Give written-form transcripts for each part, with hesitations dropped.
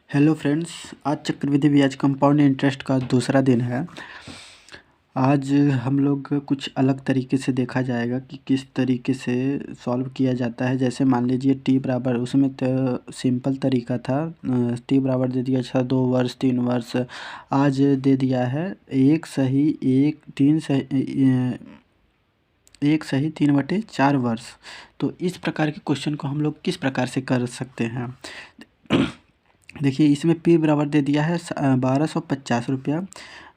Hello friends. आज चक्रवृद्धि ब्याज कंपाउंड इंटरेस्ट का दूसरा दिन है। आज हम लोग कुछ अलग तरीके से देखा जाएगा कि किस तरीके से सॉल्व किया जाता है। जैसे मान लीजिए टी बराबर, उसमें तो सिंपल तरीका था। टी बराबर दे दिया था 2 वर्ष 3 वर्ष। आज दे दिया है एक सही 3/4 वर्ष। तो इस प्रकार के क्वेश्चन को हम लोग किस प्रकार से कर सकते हैं। देखिए, इसमें पी बराबर दे दिया है 1250 रुपया,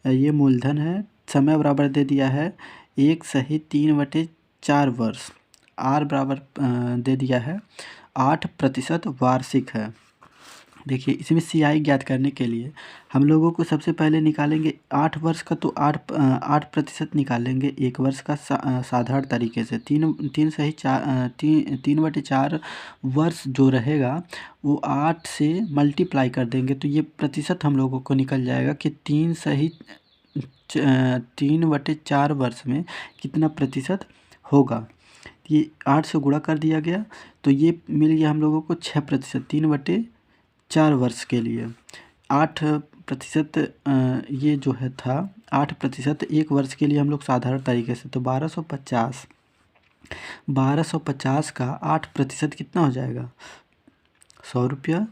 ये मूलधन है। समय बराबर दे दिया है 1/3/4 वर्ष। आर बराबर दे दिया है 8% वार्षिक है। देखिए, इसमें सीआई ज्ञात करने के लिए हम लोगों को सबसे पहले निकालेंगे 8 वर्ष का, तो 8% निकालेंगे 1 वर्ष का साधारण तरीके से। 3/4 वर्ष जो रहेगा वो 8 से मल्टीप्लाई कर देंगे, तो ये प्रतिशत हम लोगों को निकल जाएगा कि 3/4 वर्ष में कितना प्रतिशत होगा। ये 8 से गुणा कर दिया गया, तो ये मिल गया हम लोगों को 6%। 3/4 वर्ष के लिए 8%, ये जो है था 8%। 1 वर्ष के लिए हम लोग साधारण तरीके से, तो 1250 का 8% कितना हो जाएगा, 100 रुपया।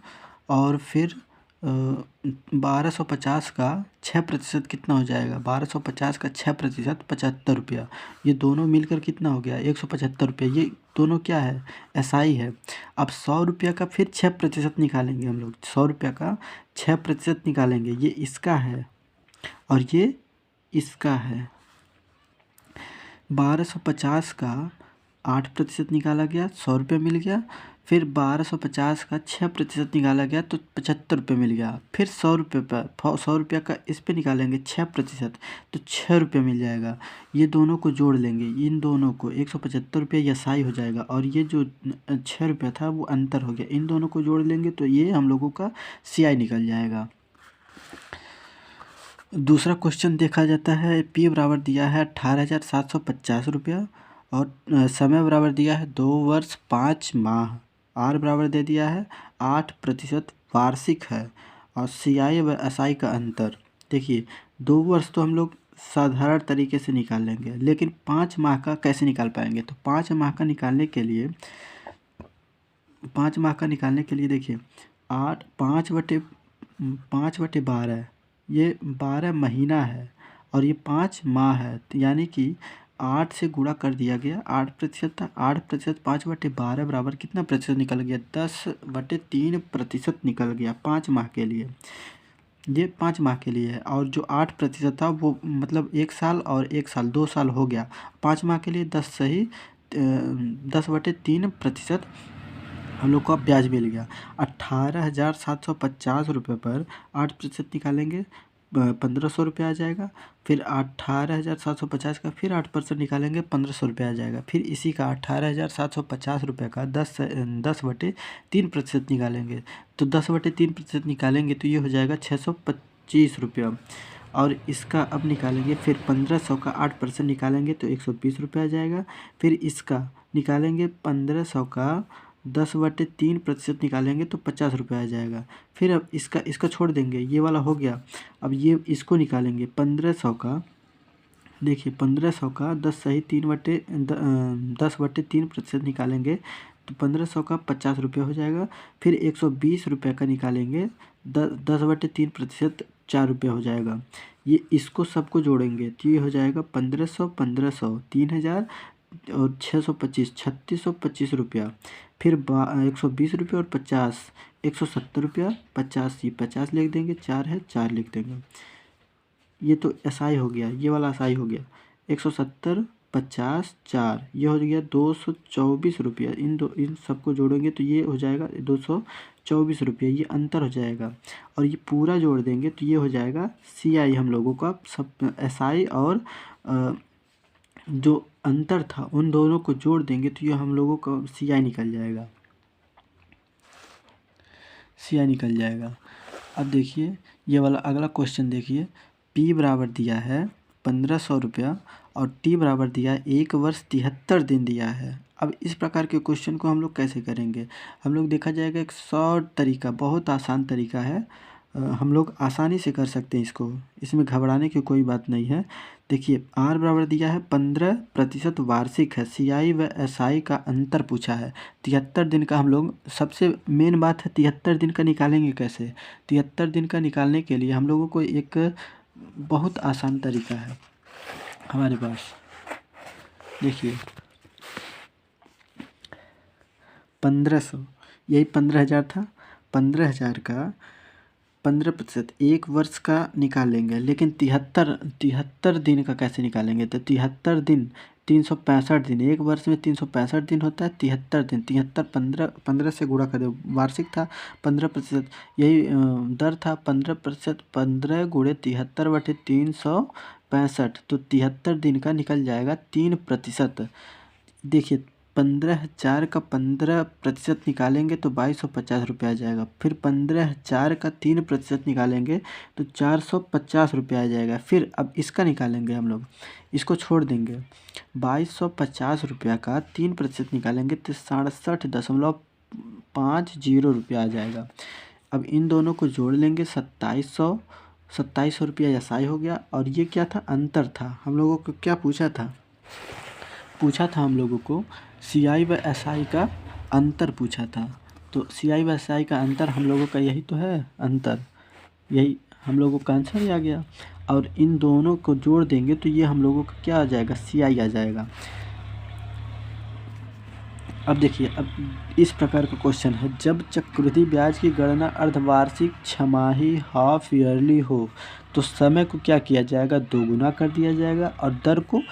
और फिर 1250 का 6% कितना हो जाएगा, 1250 का 6% 75 रुपया। ये दोनों मिलकर कितना हो गया, 175 रुपये। ये दोनों क्या है, एसआई है। अब 100 रुपया का फिर 6% निकालेंगे हम लोग। 100 रुपया का 6% निकालेंगे, ये इसका है और ये इसका है। 1250 का 8% निकाला गया, 100 रुपये मिल गया। फिर 1250 का 6% निकाला गया, तो 75 रुपये मिल गया। फिर 100 रुपये पर 100 रुपया का इस पे निकालेंगे 6%, तो 6 रुपये मिल जाएगा। ये दोनों को जोड़ लेंगे, इन दोनों को 175 रुपये यसाई हो जाएगा, और ये जो 6 रुपया था वो अंतर हो गया। इन दोनों को जोड़ लेंगे तो ये हम लोगों का सीआई निकल जाएगा। दूसरा क्वेश्चन देखा जाता है। पी बराबर दिया है 18,750 रुपया, और समय बराबर दिया है 2 वर्ष 5 माह। आर बराबर दे दिया है 8% वार्षिक है, और सी आई व एस आई का अंतर। देखिए, 2 वर्ष तो हम लोग साधारण तरीके से निकाल लेंगे, लेकिन 5 माह का कैसे निकाल पाएंगे। तो 5 माह का निकालने के लिए देखिए, 5/12 ये 12 महीना है, और ये 5 माह है। तो यानी कि 8 से गुणा कर दिया गया, 8% था। 8% 5/12 बराबर कितना प्रतिशत निकल गया, 10/3% निकल गया 5 माह के लिए। ये 5 माह के लिए है, और जो 8% था वो मतलब 1 साल और 1 साल 2 साल हो गया। 5 माह के लिए 10/3% हम लोग को अब ब्याज मिल गया। 18,750 रुपये पर 8% निकालेंगे, 1,500 रुपये आ जाएगा। फिर 18,750 का फिर 8% निकालेंगे, 1,500 रुपये आ जाएगा। फिर इसी का 18,750 रुपये का 10/3% निकालेंगे, तो 10/3% निकालेंगे तो ये हो जाएगा 625 रुपया। और इसका अब निकालेंगे, फिर 1,500 का 8% निकालेंगे तो 120 रुपये आ जाएगा। फिर इसका निकालेंगे 1,500 का 10/3% निकालेंगे तो 50 रुपये आ जाएगा। फिर अब इसका छोड़ देंगे, ये वाला हो गया। अब ये इसको निकालेंगे 1,500 का। देखिए, 1,500 का 10/3% निकालेंगे तो 1,500 का 50 रुपये हो जाएगा। फिर 120 रुपये का निकालेंगे, 10/3% 4 रुपये हो जाएगा। ये इसको सबको जोड़ेंगे तो ये हो जाएगा 1,500 1,500 3,000 और 625 3,625 रुपया। फिर 120 रुपये और 50 170 रुपया। 50 ये 50 लिख देंगे, 4 है 4 लिख देंगे। ये तो एसआई हो गया, ये वाला एसआई हो गया। 170 50 4, ये हो गया 224 रुपया। इन सबको जोड़ेंगे तो ये हो जाएगा 224 रुपये, ये अंतर हो जाएगा। और ये पूरा जोड़ देंगे तो ये हो जाएगा सीआई हम लोगों का। सब एसआई और जो अंतर था उन दोनों को जोड़ देंगे तो ये हम लोगों का सीआई निकल जाएगा। अब देखिए, ये वाला अगला क्वेश्चन देखिए। पी बराबर दिया है 1,500 रुपया, और टी बराबर दिया है 1 वर्ष 73 दिन दिया है। अब इस प्रकार के क्वेश्चन को हम लोग कैसे करेंगे? हम लोग देखा जाएगा एक शॉर्ट तरीका, बहुत आसान तरीका है, हम लोग आसानी से कर सकते हैं इसको, इसमें घबराने की कोई बात नहीं है। देखिए आर बराबर दिया है 15% वार्षिक है, सीआई व एसआई का अंतर पूछा है 73 दिन का। हम लोग सबसे मेन बात है 73 दिन का निकालेंगे कैसे? 73 दिन का निकालने के लिए हम लोगों को एक बहुत आसान तरीका है हमारे पास। देखिए 1500, यही 15,000 था, 15,000 का 15% 1 वर्ष का निकालेंगे, लेकिन 73 दिन का कैसे निकालेंगे? तो 73 दिन 365 दिन, 1 वर्ष में 365 दिन होता है, 73 दिन, 73 15 से गुणा कर दो, वार्षिक था 15%, यही दर था 15%, 15 गुणे 73/365, तो 73 दिन का निकल जाएगा 3%। देखिए 15,000 का 15% निकालेंगे तो 2250 रुपये आ जाएगा। फिर 15,000 का 3% निकालेंगे तो 450 रुपये आ जाएगा। फिर अब इसका निकालेंगे हम लोग, इसको छोड़ देंगे, 2250 रुपये का 3% निकालेंगे तो 67.50 रुपया आ जाएगा। अब इन दोनों को जोड़ लेंगे, 2700 रुपया एसआई हो गया। और ये क्या था? अंतर था। हम लोगों को क्या पूछा था हम लोगों को सीआई व एसआई का अंतर पूछा था। तो सीआई व एसआई का अंतर हम लोगों का यही तो है अंतर, यही हम लोगों का आंसर ही आ गया। और इन दोनों को जोड़ देंगे तो ये हम लोगों का क्या आ जाएगा? सीआई आ जाएगा। अब देखिए, अब इस प्रकार का क्वेश्चन है, जब चक्रवृद्धि ब्याज की गणना अर्धवार्षिक, छमाही, हाफ ईयरली हो तो समय को क्या किया जाएगा? दोगुना कर दिया जाएगा और दर को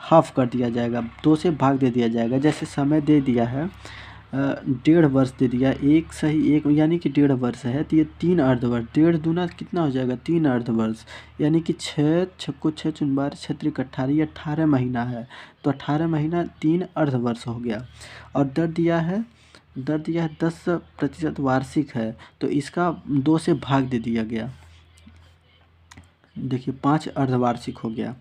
हाफ कर दिया जाएगा, 2 से भाग दे दिया जाएगा। जैसे समय दे दिया है 1.5 वर्ष दे दिया, 1 सही 1 यानी कि 1.5 वर्ष है, तो ये 3 अर्धवर्ष, 1.5 दूना कितना हो जाएगा? 3 अर्धवर्ष, यानी कि 6 छक्को 6 चुन 12 छत्रिक 18, ये 18 महीना है, तो 18 महीना 3 अर्धवर्ष हो गया। और दर दिया है 10% वार्षिक है, तो इसका 2 से भाग दे दिया गया। देखिए 5 अर्धवार्षिक हो गया।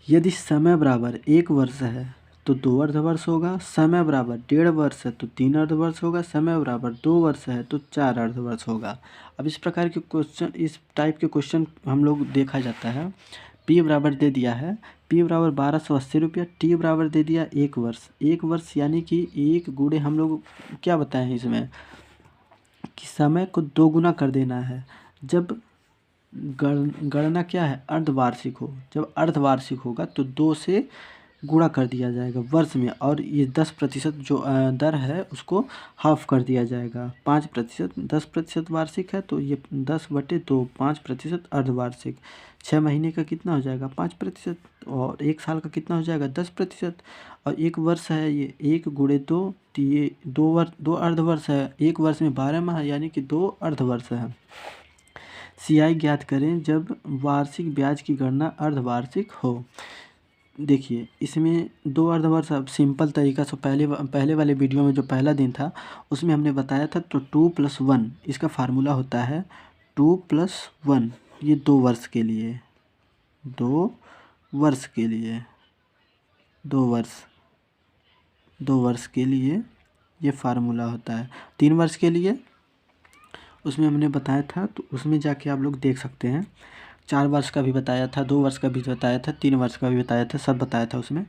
यदि समय बराबर 1 वर्ष है तो 2 अर्धवर्ष होगा, समय बराबर 1.5 वर्ष है तो 3 अर्धवर्ष होगा, समय बराबर 2 वर्ष है तो 4 अर्धवर्ष होगा। अब इस प्रकार के क्वेश्चन, इस टाइप के क्वेश्चन हम लोग देखा जाता है। पी बराबर दे दिया है, पी बराबर 1280 रुपया, टी बराबर दे दिया 1 वर्ष, 1 वर्ष यानी कि 1 गुणे हम लोग क्या बताए हैं इसमें कि समय को 2 गुना कर देना है। जब गणना क्या है? अर्धवार्षिक हो, जब अर्धवार्षिक होगा तो 2 से गुणा कर दिया जाएगा वर्ष में, और ये 10% जो दर है उसको हाफ कर दिया जाएगा। 5%, 10% वार्षिक है तो ये 10/2, 5% अर्धवार्षिक। 6 महीने का कितना हो जाएगा? 5%, और 1 साल का कितना हो जाएगा? 10%। और 1 वर्ष है ये 1 गुणे 2, तो ये 2 अर्धवर्ष है, 1 वर्ष में 12 माह यानी कि 2 अर्धवर्ष है। सीआई ज्ञात करें जब वार्षिक ब्याज की गणना अर्धवार्षिक हो। देखिए इसमें 2 अर्धवर्ष, अब सिंपल तरीका से पहले वाले वीडियो में जो पहला दिन था उसमें हमने बताया था, तो 2+1 इसका फार्मूला होता है, 2+1, ये 2 वर्ष के लिए, 2 वर्ष के लिए, 2 वर्ष के लिए ये फार्मूला होता है। 3 वर्ष के लिए उसमें हमने बताया था, तो उसमें जाके आप लोग देख सकते हैं। 4 वर्ष का भी बताया था, 2 वर्ष का भी बताया था, 3 वर्ष का भी बताया था, सब बताया था उसमें।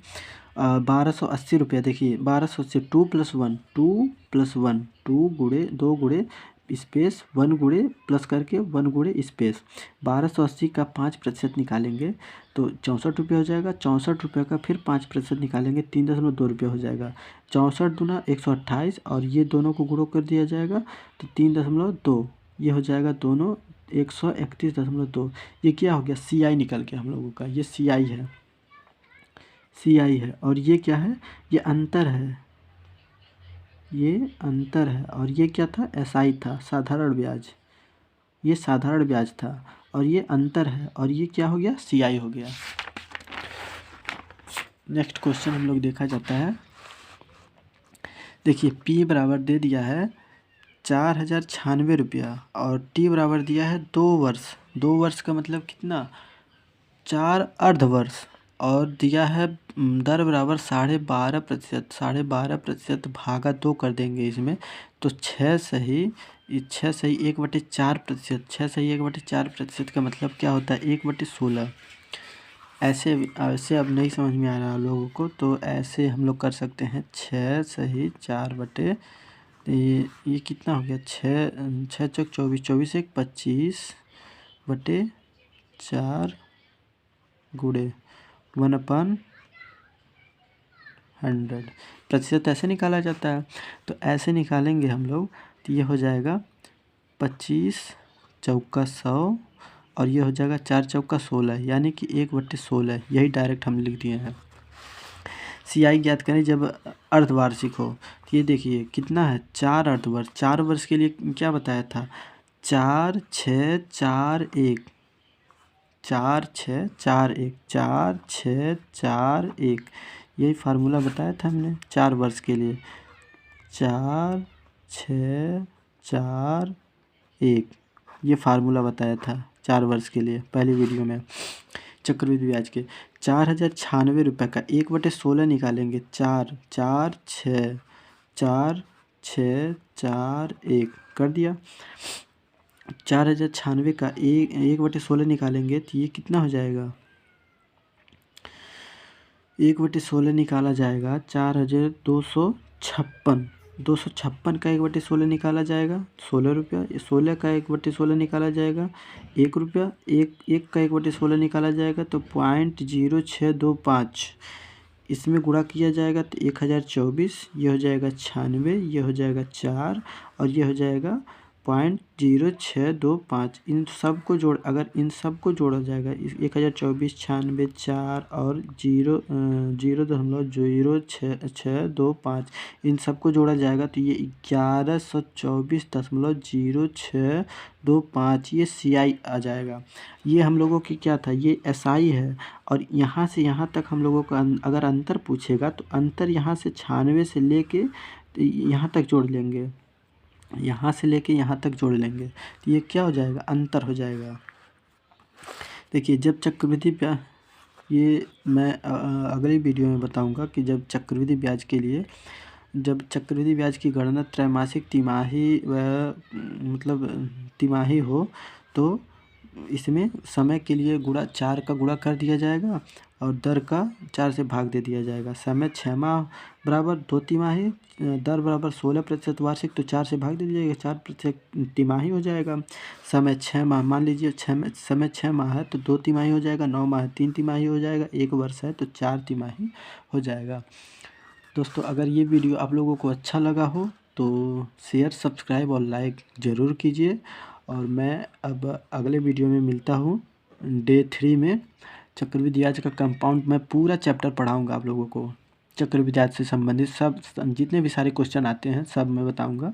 1280 रुपया। देखिए 1280, 2+1, 2+1, 2 गुणे 2 गुणे स्पेस 1 गुणे प्लस करके 1 गुणे स्पेस, 1280 का 5% निकालेंगे तो 64 रुपये हो जाएगा। 64 रुपये का फिर 5% निकालेंगे, 3.2 रुपये हो जाएगा। 64 दूना 128, और ये दोनों को गुणा कर दिया जाएगा तो 3.2, ये हो जाएगा दोनों 131.2। ये क्या हो गया? सीआई निकल के हम लोगों का, ये सीआई है, सीआई है। और ये क्या है? ये अंतर है, ये अंतर है। और ये क्या था? एसआई था, साधारण ब्याज, ये साधारण ब्याज था, और ये अंतर है, और ये क्या हो गया? सीआई हो गया। नेक्स्ट क्वेश्चन हम लोग देखा जाता है। देखिए पी बराबर दे दिया है 4096 रुपया, और टी बराबर दिया है 2 वर्ष। 2 वर्ष का मतलब कितना? 4 अर्धवर्ष और दिया है दर बराबर 12.5%। 12.5% भागा 2 कर देंगे इसमें, तो 6 सही 1/4%। 6 सही 1/4% का मतलब क्या होता है? 1/16। ऐसे ऐसे अब नहीं समझ में आ रहा लोगों को, तो ऐसे हम लोग कर सकते हैं। 6 सही 4 बटे ये कितना हो गया? 6 चौक 24, 24 एक 25/4 गुणे 1/100। प्रतिशत ऐसे निकाला जाता है, तो ऐसे निकालेंगे हम लोग, तो ये हो जाएगा 25 चौका 100 और ये हो जाएगा 4 चौका 16, यानी कि 1/16। यही डायरेक्ट हम लिख दिए हैं। CI ज्ञात करें जब अर्धवार्षिक हो। तो ये देखिए कितना है? 4 अर्धवर्ष। 4 वर्ष के लिए क्या बताया था? 4 6 4 1 4 6 4 1 4 6 4 1, यही फार्मूला बताया था हमने 4 वर्ष के लिए। 4 6 4 1, ये फार्मूला बताया था 4 वर्ष के लिए पहली वीडियो में। चक्रवृद्धि ब्याज के 4096 रुपये का 1/16 निकालेंगे। 4 4 6 4 6 4 1 कर दिया। 4096 का 1/16 निकालेंगे, तो ये कितना हो जाएगा? 1/16 निकाला जाएगा 4256। 256 का 1/16 निकाला जाएगा 16 रुपया। 16 का 1/16 निकाला जाएगा 1 रुपया। 1 का 1/16 निकाला जाएगा तो 0.0625। इसमें गुणा किया जाएगा तो 1024, ये हो जाएगा 96, ये हो जाएगा 4 और ये हो जाएगा 0.0625। इन सब को अगर इन सब को जोड़ा जाएगा 1024, 96, 4 और 0.0625, इन सबको जोड़ा जाएगा तो ये 1124.0625 ये CI आ जाएगा। ये हम लोगों की क्या था? ये SI है। और यहाँ से यहाँ तक हम लोगों का अगर अंतर पूछेगा तो अंतर यहाँ से 96 से लेके यहाँ तक जोड़ लेंगे, यहाँ से लेके यहाँ तक जोड़ लेंगे, तो ये क्या हो जाएगा? अंतर हो जाएगा। देखिए जब चक्रवृद्धि ब्याज, ये मैं अगली वीडियो में बताऊंगा कि जब चक्रवृद्धि ब्याज के लिए, जब चक्रवृद्धि ब्याज की गणना त्रैमासिक, तिमाही मतलब तिमाही हो, तो इसमें समय के लिए 4 का गुणा कर दिया जाएगा और दर का 4 से भाग दे दिया जाएगा। समय 6 माह बराबर 2 तिमाही, दर बराबर 16% वार्षिक, तो 4 से भाग दे दीजिएगा, 4% तिमाही हो जाएगा। समय 6 माह, मान लीजिए समय 6 माह है तो 2 तिमाही हो जाएगा, 9 माह 3 तिमाही हो जाएगा, 1 वर्ष है तो 4 तिमाही हो जाएगा। दोस्तों अगर ये वीडियो आप लोगों को अच्छा लगा हो तो शेयर, सब्सक्राइब और लाइक ज़रूर कीजिए। और मैं अब अगले वीडियो में मिलता हूँ डे 3 में। चक्रवृद्धि ब्याज का कंपाउंड मैं पूरा चैप्टर पढ़ाऊँगा आप लोगों को। चक्रवृद्धि ब्याज से संबंधित सब जितने भी सारे क्वेश्चन आते हैं सब मैं बताऊँगा।